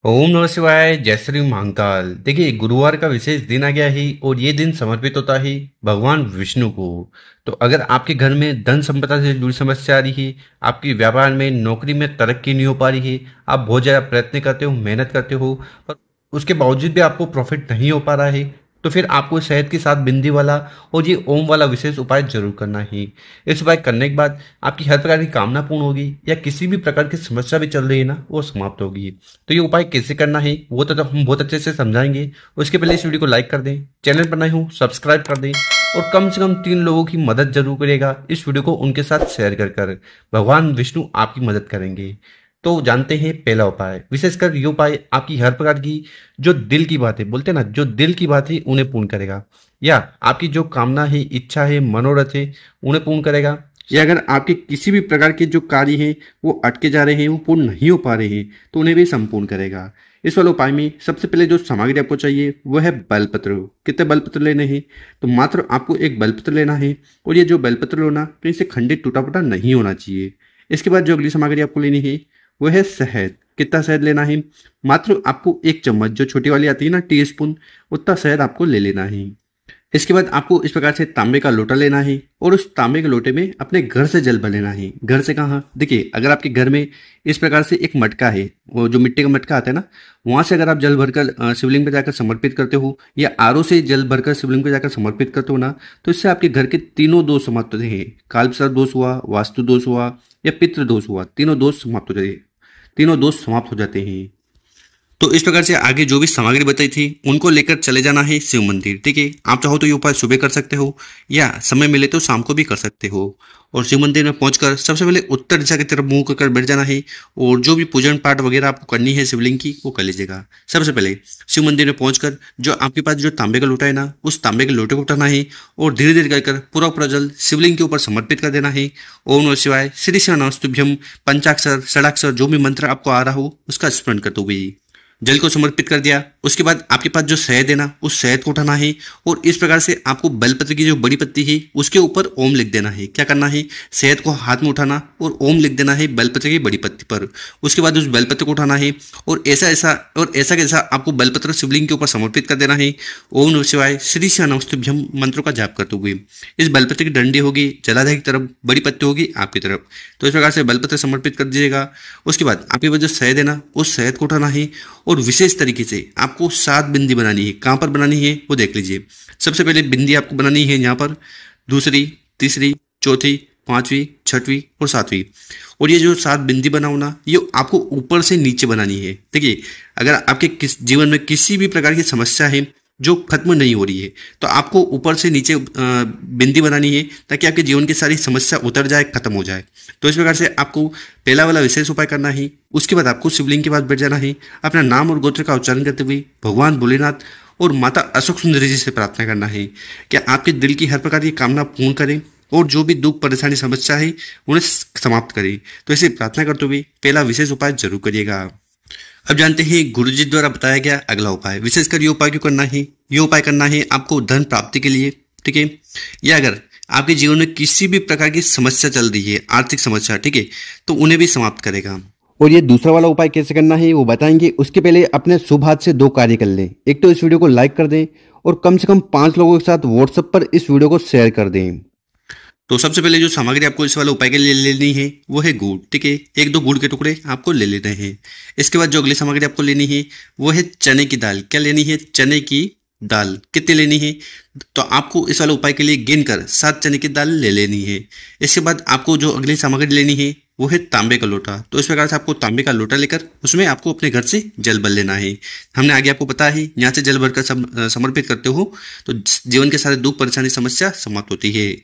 ओम नमः शिवाय। जय श्री महाकाल। देखिए, गुरुवार का विशेष दिन आ गया है और ये दिन समर्पित होता है भगवान विष्णु को। तो अगर आपके घर में धन संपदा से जुड़ी समस्या आ रही है, आपकी व्यापार में नौकरी में तरक्की नहीं हो पा रही है, आप बहुत ज़्यादा प्रयत्न करते हो, मेहनत करते हो, पर उसके बावजूद भी आपको प्रॉफिट नहीं हो पा रहा है, तो फिर आपको शहद के साथ बिंदी वाला और ये ओम वाला विशेष उपाय जरूर करना है। इस उपाय करने के बाद आपकी हर प्रकार की कामना पूर्ण होगी या किसी भी प्रकार की समस्या भी चल रही है ना, वो समाप्त होगी। तो ये उपाय कैसे करना है वो तो हम बहुत अच्छे से समझाएंगे। उसके पहले इस वीडियो को लाइक कर दें, चैनल पर नए हो सब्सक्राइब कर दें और कम से कम 3 लोगों की मदद जरूर करेगा। इस वीडियो को उनके साथ शेयर कर भगवान विष्णु आपकी मदद करेंगे। तो जानते हैं पहला उपाय। विशेषकर ये उपाय आपकी हर प्रकार की जो दिल की बात है, बोलते हैं ना, जो दिल की बात है उन्हें पूर्ण करेगा, या आपकी जो कामना है, इच्छा है, मनोरथ है, उन्हें पूर्ण करेगा। या अगर आपके किसी भी प्रकार के जो कार्य हैं वो अटके जा रहे हैं, वो पूर्ण नहीं हो पा रहे हैं, तो उन्हें भी संपूर्ण करेगा। इस वाले उपाय में सबसे पहले जो सामग्री आपको चाहिए वो है बेलपत्र। कितने बेलपत्र लेने हैं? तो मात्र आपको एक बेलपत्र लेना है और ये जो बेलपत्र लेना कहीं से खंडित टूटा फूटा नहीं होना चाहिए। इसके बाद जो अगली सामग्री आपको लेनी है वो है शहद। कितना शहद लेना है? मात्र आपको 1 चम्मच, जो छोटी वाली आती है ना, टी स्पून, उतना शहद आपको ले लेना है। इसके बाद आपको इस प्रकार से तांबे का लोटा लेना है और उस तांबे के लोटे में अपने घर से जल भर लेना है। घर से कहाँ? देखिए, अगर आपके घर में इस प्रकार से एक मटका है, वो जो मिट्टी का मटका आता है ना, वहां से अगर आप जल भरकर शिवलिंग पर जाकर समर्पित करते हो, या आरओ से जल भरकर शिवलिंग पर जाकर समर्पित करते हो ना, तो इससे आपके घर के तीनों दोष समाप्त होते हैं। कालसर्प दोष हुआ, वास्तु दोष हुआ या पितृ दोष हुआ, तीनों दोष समाप्त हो जाते हैं, तीनों दोष समाप्त हो जाते हैं। तो इस प्रकार से आगे जो भी सामग्री बताई थी उनको लेकर चले जाना है शिव मंदिर। ठीक है, आप चाहो तो ये उपाय सुबह कर सकते हो या समय मिले तो शाम को भी कर सकते हो। और शिव मंदिर में पहुंचकर सबसे पहले उत्तर दिशा की तरफ मुंह कर बैठ जाना है और जो भी पूजन पाठ वगैरह आपको करनी है शिवलिंग की, वो कर लीजिएगा। सबसे पहले शिव मंदिर में पहुंचकर जो आपके पास जो तांबे का लोटा है ना, उस तांबे के लोटे को उठाना है और धीरे धीरे कर पूरा पूरा जल शिवलिंग के ऊपर समर्पित कर देना है। ओम नमः शिवाय, श्री शिव नमस्तुभ्यम, पंचाक्षर षडाक्षर जो भी मंत्र आपको आ रहा हो उसका स्मरण करते हुए जल को समर्पित कर दिया। उसके बाद आपके पास जो शहद है ना, उस शहद को उठाना है और इस प्रकार से आपको बेलपत्र की जो बड़ी पत्ती है उसके ऊपर ओम लिख देना है। क्या करना है? शहद को हाथ में उठाना और ओम लिख देना है बेलपत्र की बड़ी पत्ती पर। उसके बाद उस बेलपत्र को उठाना है और ऐसा कैसा आपको बेलपत्र शिवलिंग के ऊपर समर्पित कर देना है। ओम नमः शिवाय, श्री शिव नमस्तुभ्यम मंत्रों का जाप करते हुए इस बेलपत्र की डंडी होगी जलाधार की तरफ, बड़ी पत्ती होगी आपकी तरफ। तो इस प्रकार से बेलपत्र समर्पित कर दीजिएगा। उसके बाद आपके पास जो शहद है ना, उस शहद को उठाना है और विशेष तरीके से आपको 7 बिंदी बनानी है। कहां पर बनानी है वो देख लीजिए। सबसे पहले बिंदी आपको बनानी है यहाँ पर, दूसरी, तीसरी, चौथी, 5वीं, 6वीं और 7वीं। और ये जो 7 बिंदी बनाओ ना, ये आपको ऊपर से नीचे बनानी है। देखिए, अगर आपके जीवन में किसी भी प्रकार की समस्या है जो खत्म नहीं हो रही है, तो आपको ऊपर से नीचे बिंदी बनानी है ताकि आपके जीवन की सारी समस्या उतर जाए, खत्म हो जाए। तो इस प्रकार से आपको पहला वाला विशेष उपाय करना है। उसके बाद आपको शिवलिंग के पास बैठ जाना है, अपना नाम और गोत्र का उच्चारण करते हुए भगवान भोलेनाथ और माता अशोक सुंदरी जी से प्रार्थना करना है कि आपके दिल की हर प्रकार की कामना पूर्ण करें और जो भी दुख परेशानी समस्या है उन्हें समाप्त करें। तो ऐसे प्रार्थना करते हुए पहला विशेष उपाय जरूर करिएगा। अब जानते हैं गुरु जी द्वारा बताया गया अगला उपाय। विशेषकर ये उपाय क्यों करना है? ये उपाय करना है आपको धन प्राप्ति के लिए। ठीक है, या अगर आपके जीवन में किसी भी प्रकार की समस्या चल रही है, आर्थिक समस्या, ठीक है, तो उन्हें भी समाप्त करेगा। और ये दूसरा वाला उपाय कैसे करना है वो बताएंगे। उसके पहले अपने शुभ हाथ से 2 कार्य कर लें। एक तो इस वीडियो को लाइक कर दें और कम से कम 5 लोगों के साथ व्हाट्सएप पर इस वीडियो को शेयर कर दें। तो सबसे पहले जो सामग्री आपको इस वाले उपाय के लिए लेनी है वो है गुड़। ठीक है, 1-2 गुड़ के टुकड़े आपको ले लेने हैं। इसके बाद जो अगली सामग्री आपको लेनी है वो है चने की दाल। क्या लेनी है? चने की दाल। कितनी लेनी है? तो आपको इस वाले उपाय के लिए गिनकर 7 चने की दाल ले लेनी है। इसके बाद आपको जो अगली सामग्री लेनी है वो है तांबे का लोटा। तो इस प्रकार से आपको तांबे का लोटा लेकर उसमें आपको अपने घर से जल भर लेना है। हमने आगे आपको पता है, यहाँ से जल भरकर समर्पित करते हो तो जीवन के सारे दुख परेशानी समस्या समाप्त होती है।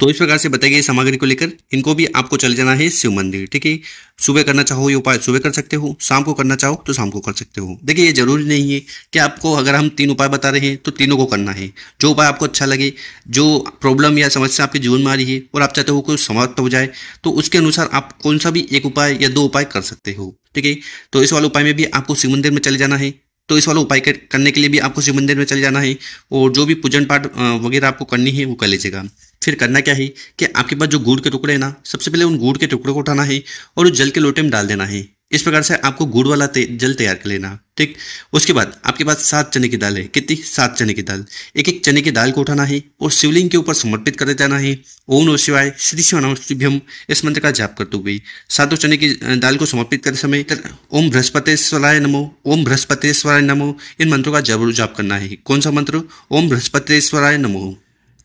तो इस प्रकार से बताई गई सामग्री को लेकर इनको भी आपको चले जाना है शिव मंदिर। ठीक है, सुबह करना चाहो ये उपाय सुबह कर सकते हो, शाम को करना चाहो तो शाम को कर सकते हो। देखिए, ये जरूरी नहीं है कि आपको, अगर हम 3 उपाय बता रहे हैं तो तीनों को करना है। जो उपाय आपको अच्छा लगे, जो प्रॉब्लम या समस्या आपके जीवन में आ रही है और आप चाहते हो कोई समाप्त हो जाए, तो उसके अनुसार आप कौन सा भी 1 उपाय या 2 उपाय कर सकते हो। ठीक है, तो इस वाले उपाय में भी आपको शिव मंदिर में चले जाना है। तो इस वाला उपाय करने के लिए भी आपको शिव मंदिर में चले जाना है और जो भी पूजन पाठ वगैरह आपको करनी है वो कर लीजिएगा। फिर करना क्या है कि आपके पास जो गुड़ के टुकड़े हैं ना, सबसे पहले उन गुड़ के टुकड़े को उठाना है और उस जल के लोटे में डाल देना है। इस प्रकार से आपको गुड़ वाला जल तैयार कर लेना। ठीक, उसके बाद आपके पास 7 चने की दाल है। कितनी? 7 चने की दाल। एक एक चने की दाल को उठाना है और शिवलिंग के ऊपर समर्पित कर जाना है। ओम नमः शिवाय, श्री शिवानाम इस मंत्र का जाप करते हुए सातों चने की दाल को समर्पित करते समय ओम बृहस्पतिश्वराय नमो, ओम बृहस्पतिश्वराय नमो इन मंत्रों का जरूर जाप करना है। कौन सा मंत्र? ओम बृहस्पतिश्वराय नमो।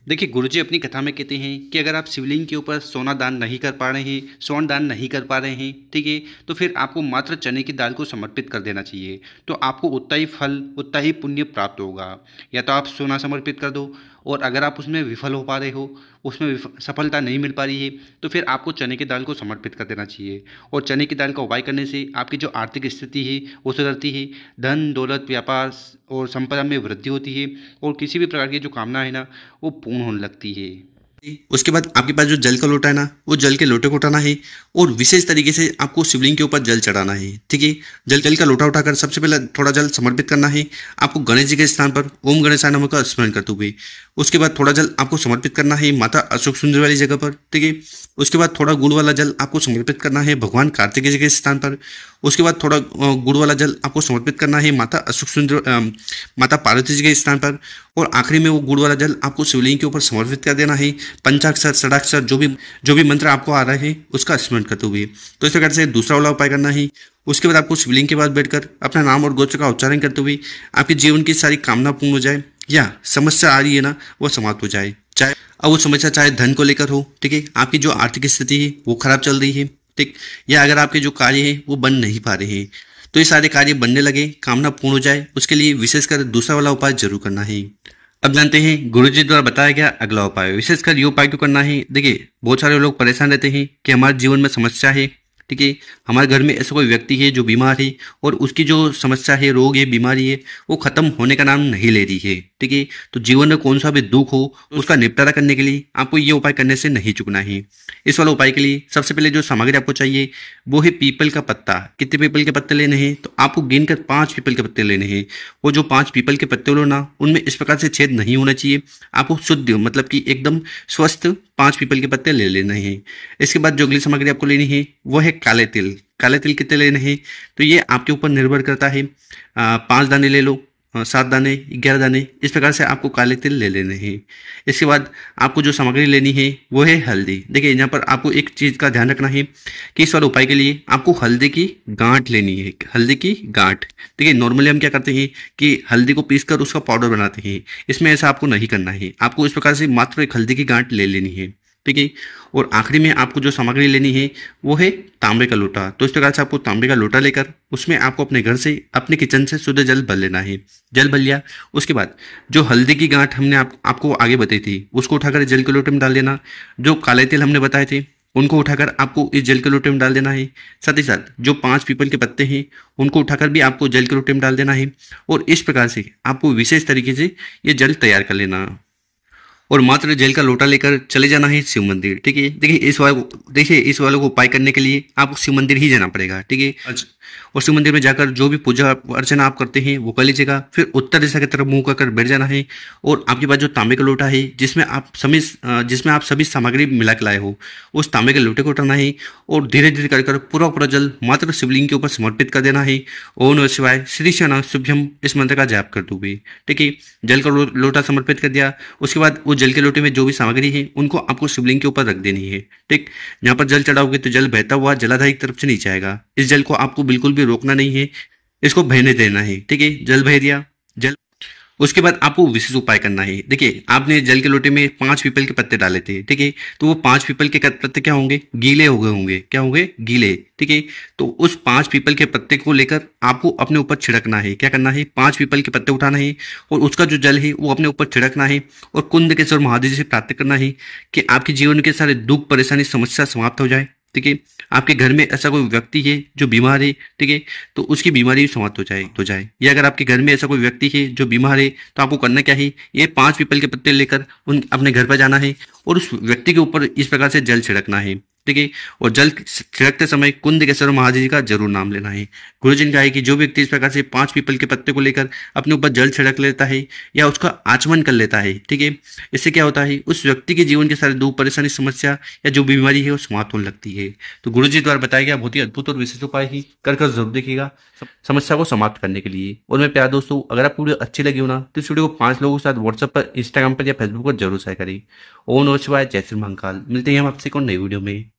देखिए, गुरुजी अपनी कथा में कहते हैं कि अगर आप शिवलिंग के ऊपर सोना दान नहीं कर पा रहे हैं, स्वर्ण दान नहीं कर पा रहे हैं, ठीक है, तो फिर आपको मात्र चने की दाल को समर्पित कर देना चाहिए। तो आपको उतना ही फल, उतना ही पुण्य प्राप्त होगा। या तो आप सोना समर्पित कर दो, और अगर आप उसमें विफल हो पा रहे हो, उसमें सफलता नहीं मिल पा रही है, तो फिर आपको चने की दाल को समर्पित कर देना चाहिए। और चने की दाल का उपाय करने से आपकी जो आर्थिक स्थिति है वो सुधरती है, धन दौलत व्यापार और संपदा में वृद्धि होती है, और किसी भी प्रकार की जो कामना है ना वो पूर्ण होने लगती है। उसके बाद आपके पास जो जल का लोटा है ना, वो जल के लोटे को उठाना है और विशेष तरीके से आपको शिवलिंग के ऊपर जल चढ़ाना है। ठीक है, जल का लोटा उठाकर सबसे पहले थोड़ा जल समर्पित करना है आपको गणेश जी के स्थान पर ओम गणेशाय नमः का स्मरण करते हुए। उसके बाद थोड़ा जल आपको समर्पित करना है माता अशोक सुंदर वाली जगह पर। ठीक है, उसके बाद थोड़ा गुड़ वाला जल आपको समर्पित करना है भगवान कार्तिकेय जी के स्थान पर। उसके बाद थोड़ा गुड़ वाला जल आपको समर्पित करना है माता अशोक सुंदर माता पार्वती जी के स्थान पर। और आखिरी में वो गुड़ वाला जल आपको शिवलिंग के ऊपर समर्पित कर देना है पंचाक्षर षडाक्षर जो भी मंत्र आपको आ रहे हैं उसका स्मरण करते हुए। तो इस प्रकार से दूसरा वाला उपाय करना है। उसके बाद आपको शिवलिंग के पास बैठकर अपना नाम और गोत्र का उच्चारण करते हुए आपके जीवन की सारी कामना पूर्ण हो जाए, या समस्या आ रही है ना वो समाप्त हो जाए। चाहे अब वो समस्या चाहे धन को लेकर हो, ठीक है, आपकी जो आर्थिक स्थिति है वो खराब चल रही है, ठीक, या अगर आपके जो कार्य है वो बन नहीं पा रहे हैं, तो ये सारे कार्य बनने लगे, कामना पूर्ण हो जाए, उसके लिए विशेषकर दूसरा वाला उपाय जरूर करना है। अब जानते हैं गुरुजी द्वारा बताया गया अगला उपाय। विशेषकर ये उपाय क्यों करना है? देखिए, बहुत सारे लोग परेशान रहते हैं कि हमारे जीवन में समस्या है, ठीक है, हमारे घर में ऐसा कोई व्यक्ति है जो बीमार है और उसकी जो समस्या है, रोग है, बीमारी है, वो खत्म होने का नाम नहीं ले रही है, ठीक है। तो जीवन में कौन सा भी दुख हो उसका निपटारा करने के लिए आपको ये उपाय करने से नहीं चूकना है। इस वाले उपाय के लिए सबसे पहले जो सामग्री आपको चाहिए वो है पीपल का पत्ता। कितने पीपल के पत्ते लेने हैं? तो आपको गिनकर 5 पीपल के पत्ते लेने हैं। वो जो 5 पीपल के पत्ते लो ना, उनमें इस प्रकार से छेद नहीं होना चाहिए। आपको शुद्ध मतलब कि एकदम स्वस्थ 5 पीपल के पत्ते ले लेने हैं। इसके बाद जो अगली सामग्री आपको लेनी है वो है काले तिल। काले तिल कितने लेने हैं? तो ये आपके ऊपर निर्भर करता है। 5 दाने ले लो, 7 दाने, 11 दाने, इस प्रकार से आपको काले तिल ले लेने हैं। इसके बाद आपको जो सामग्री लेनी है वो है हल्दी। देखिए, यहाँ पर आपको एक चीज़ का ध्यान रखना है कि इस वाले उपाय के लिए आपको हल्दी की गांठ लेनी है। हल्दी की गांठ, देखिए नॉर्मली हम क्या करते हैं कि हल्दी को पीसकर उसका पाउडर बनाते हैं, इसमें ऐसा आपको नहीं करना है। आपको इस प्रकार से मात्र एक हल्दी की गांठ ले लेनी है, ठीक है। और आखिरी में आपको जो सामग्री लेनी है वो है तांबे का लोटा। तो इस प्रकार से आपको तांबे का लोटा लेकर उसमें आपको अपने घर से, अपने किचन से शुद्ध जल भर लेना है। जल भर लिया, उसके बाद जो हल्दी की गांठ हमने आपको आगे बताई थी उसको उठाकर जल के लोटे में डाल देना। जो काले तिल हमने बताए थे उनको उठाकर आपको इस जल के लोटे में डाल देना है। साथ ही साथ जो 5 पीपल के पत्ते हैं उनको उठाकर भी आपको जल के लोटे में डाल देना है। और इस प्रकार से आपको विशेष तरीके से ये जल तैयार कर लेना और मात्र जल का लोटा लेकर चले जाना है शिव मंदिर, ठीक है। देखिए इस वाले को उपाय करने के लिए आपको शिव मंदिर ही जाना पड़ेगा, ठीक है। और शिव मंदिर में जाकर जो भी पूजा अर्चना आप करते हैं वो कर लीजिएगा। फिर उत्तर दिशा की तरफ मुंह कर बैठ जाना है और आपके पास जो तांबे का लोटा है जिसमें आप सभी सामग्री मिला के लाए हो, उस तांबे के लोटे को उठाना है और धीरे धीरे कर पूरा जल मात्र शिवलिंग के ऊपर समर्पित कर देना है। ओम नमः शिवाय, श्री शिवानाम इस मंत्र का जाप करते हुए, ठीक है। जल का लोटा समर्पित कर दिया, उसके बाद वो जल के लोटे में जो भी सामग्री है उनको आपको शिवलिंग के ऊपर रख देनी है, ठीक। यहाँ पर जल चढ़ाओगे तो जल बहता हुआ जलाधार की तरफ से नीचे आएगा। इस जल को आपको बिल्कुल भी रोकना नहीं है, इसको बहने देना है, ठीक है। जल बह दिया, उसके बाद आपको विशेष उपाय करना है। देखिए, आपने जल के लोटे में 5 पीपल के पत्ते डाले थे, ठीक है। तो वो 5 पीपल के पत्ते क्या होंगे? गीले हो गए होंगे। क्या होंगे? गीले, ठीक है। तो उस 5 पीपल के पत्ते को लेकर आपको अपने ऊपर छिड़कना है। क्या करना है? 5 पीपल के पत्ते उठाना है और उसका जो जल है वो अपने ऊपर छिड़कना है और कुंदकेश्वर महादेव से प्रार्थना करना है कि आपके जीवन के सारे दुख, परेशानी, समस्या समाप्त हो जाए, ठीक है। आपके घर में ऐसा कोई व्यक्ति है जो बीमार है, ठीक है, तो उसकी बीमारी समाप्त हो जाए। या अगर आपके घर में ऐसा कोई व्यक्ति है जो बीमार है तो आपको करना क्या है? ये 5 पीपल के पत्ते लेकर अपने घर पर जाना है और उस व्यक्ति के ऊपर इस प्रकार से जल छिड़कना है। ठीक है। और जल छिड़कते समय कुंदकेसर और महादेव जी का जरूर नाम लेना है। गुरुजी ने कहा है कि जो व्यक्ति इस प्रकार से 5 पीपल के पत्ते को लेकर अपने ऊपर जल छिड़क लेता है या उसका आचमन कर लेता है, ठीक है, इससे क्या होता है, उस व्यक्ति के जीवन के सारे दुख परेशानी समस्या या जो बीमारी है वो समाप्त होने लगती है। तो गुरुजी द्वारा बताया गया बहुत ही अद्भुत और विशेष उपाय ही कर जरूर देखिएगा समस्या को समाप्त करने के लिए। और मेरे प्यारे दोस्तों, अगर आपको वीडियो अच्छी लगी हो ना तो इस वीडियो को 5 लोगों के साथ व्हाट्सएप पर, इंस्टाग्राम पर या फेसबुक पर जरूर शेयर करें। ओम नमः शिवाय, जय श्री महाकाल। मिलते हैं हम आपसे एक और नई वीडियो में।